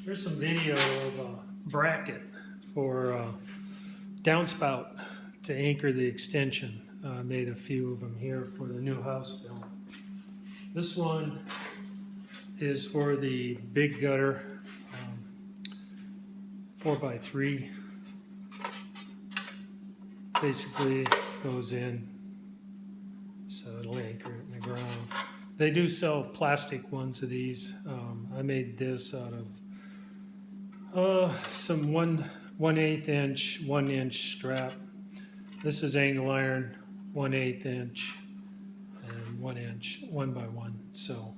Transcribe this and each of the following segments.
Here's some video of a bracket for downspout to anchor the extension. I made a few of them here for the new house build. This one is for the big gutter, 4x3. Basically goes in so it'll anchor it in the ground. They do sell plastic ones of these. I made this out of some 1/8 inch, 1 inch strap. This is angle iron, 1/8 inch and 1 inch, 1x1. So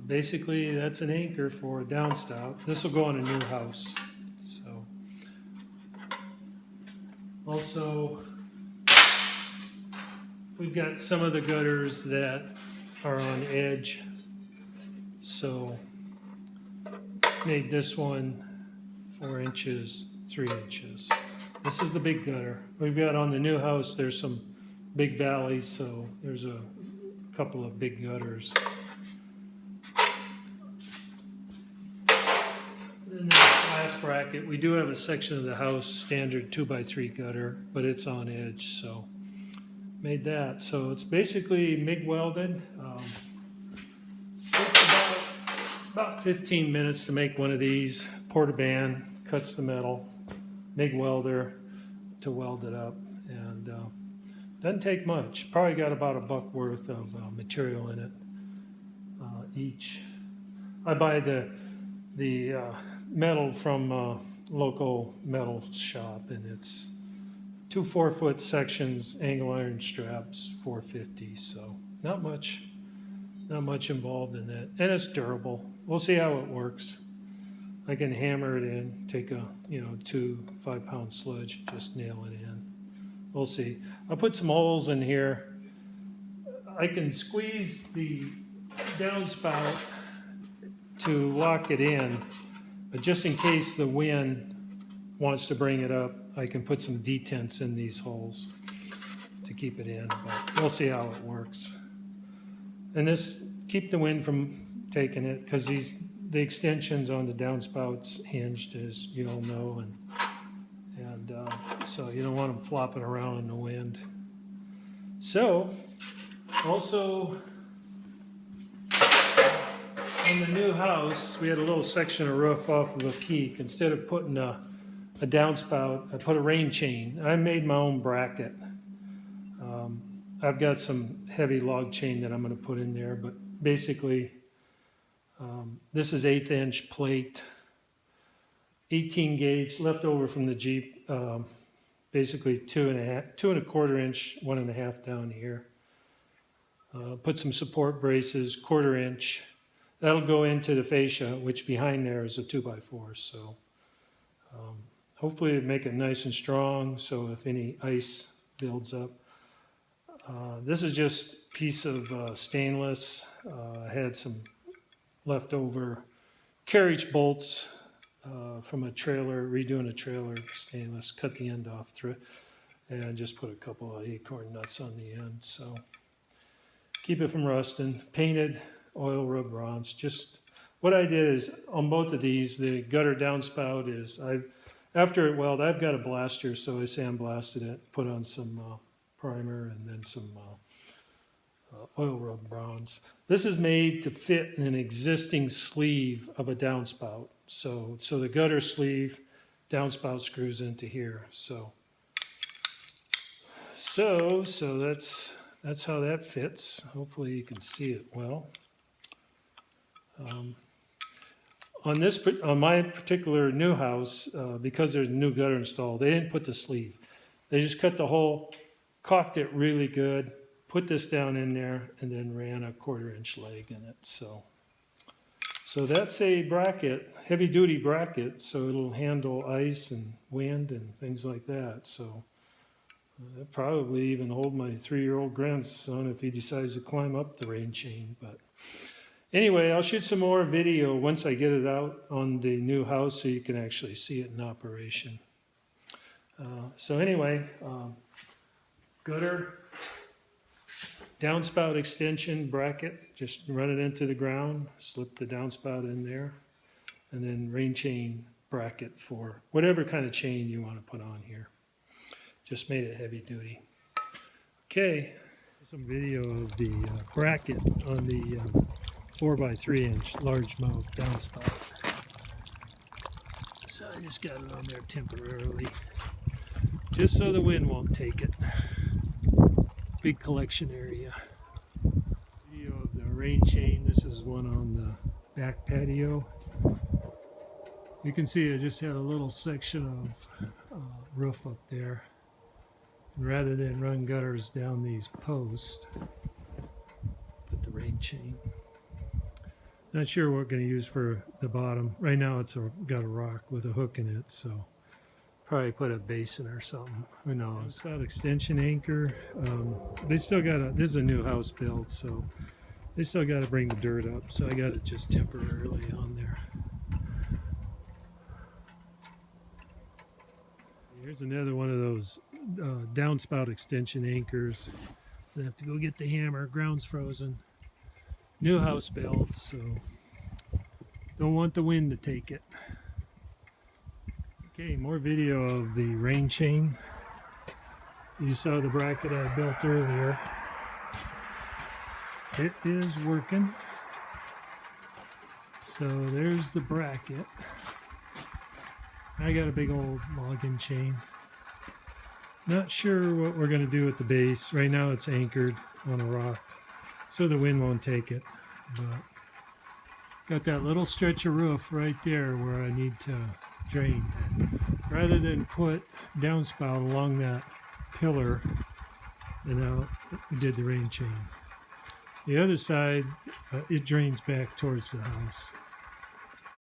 basically that's an anchor for a downspout. This will go on a new house. So also we've got some of the gutters that are on edge. So made this one 4 inches, 3 inches. This is the big gutter. We've got on the new house, there's some big valleys, so there's a couple of big gutters. Then this last bracket, we do have a section of the house, standard 2x3 gutter, but it's on edge, so made that. So it's basically MIG welded. Takes about 15 minutes to make one of these. Portaband cuts the metal, MIG welder to weld it up, and doesn't take much. Probably got about $1 worth of material in it each. I buy the metal from a local metal shop, and it's 2 4-foot sections, angle iron straps, $4.50. So not much involved in that, and it's durable. We'll see how it works. I can hammer it in, take a 2 5-pound sledge, just nail it in. We'll see. I'll put some holes in here. I can squeeze the downspout to lock it in, but just in case the wind wants to bring it up, I can put some detents in these holes to keep it in, but we'll see how it works. And this, keep the wind from taking it, because the extensions on the downspouts hinged, as you all know, and so you don't want them flopping around in the wind. So also on the new house, we had a little section of roof off of a peak. Instead of putting a downspout, I put a rain chain. I made my own bracket. I've got some heavy log chain that I'm going to put in there, but basically this is 1/8 inch plate, 18 gauge, left over from the Jeep, basically 2.25 inch, 1.5 down here. Put some support braces, 1/4 inch. That'll go into the fascia, which behind there is a 2x4. So hopefully it'll make it nice and strong, so if any ice builds up. This is just a piece of stainless. I had some leftover carriage bolts from a trailer, redoing a trailer, stainless, cut the end off through it, and just put a couple of acorn nuts on the end. So keep it from rusting. Painted oil rub bronze. Just what I did is on both of these, the gutter downspout is, after it welded, I've got a blaster, so I sandblasted it, put on some primer, and then some oil rub bronze. This is made to fit in an existing sleeve of a downspout. So the gutter sleeve, downspout screws into here. So that's how that fits. Hopefully you can see it well. On my particular new house, because there's a new gutter installed, they didn't put the sleeve. They just cut the hole, caulked it really good, put this down in there, and then ran a 1/4 inch leg in it. So that's a bracket, heavy duty bracket, so it'll handle ice and wind and things like that. So I'll probably even hold my 3-year-old grandson if he decides to climb up the rain chain. But anyway, I'll shoot some more video once I get it out on the new house so you can actually see it in operation. So anyway, gutter, downspout extension bracket, just run it into the ground, slip the downspout in there, and then rain chain bracket for whatever kind of chain you want to put on here. Just made it heavy duty. Okay, some video of the bracket on the 4x3 inch large mouth downspout. So I just got it on there temporarily, just so the wind won't take it. Big collection area. Video of the rain chain. This is one on the back patio. You can see I just had a little section of roof up there. And rather than run gutters down these posts, put the rain chain. Not sure what we're going to use for the bottom. Right now it's got a rock with a hook in it, so probably put a basin or something. Who knows? It's got extension anchor. They still got this is a new house build, so they still got to bring the dirt up. So I got it just temporarily on there. Here's another one of those downspout extension anchors. I have to go get the hammer. Ground's frozen. New house build, so don't want the wind to take it. Okay, more video of the rain chain. You saw the bracket I built earlier. It is working. So there's the bracket. I got a big old logging chain. Not sure what we're going to do with the base. Right now it's anchored on a rock, so the wind won't take it. But got that little stretch of roof right there where I need to drain. Rather than put downspout along that pillar, and out, we did the rain chain. The other side, it drains back towards the house.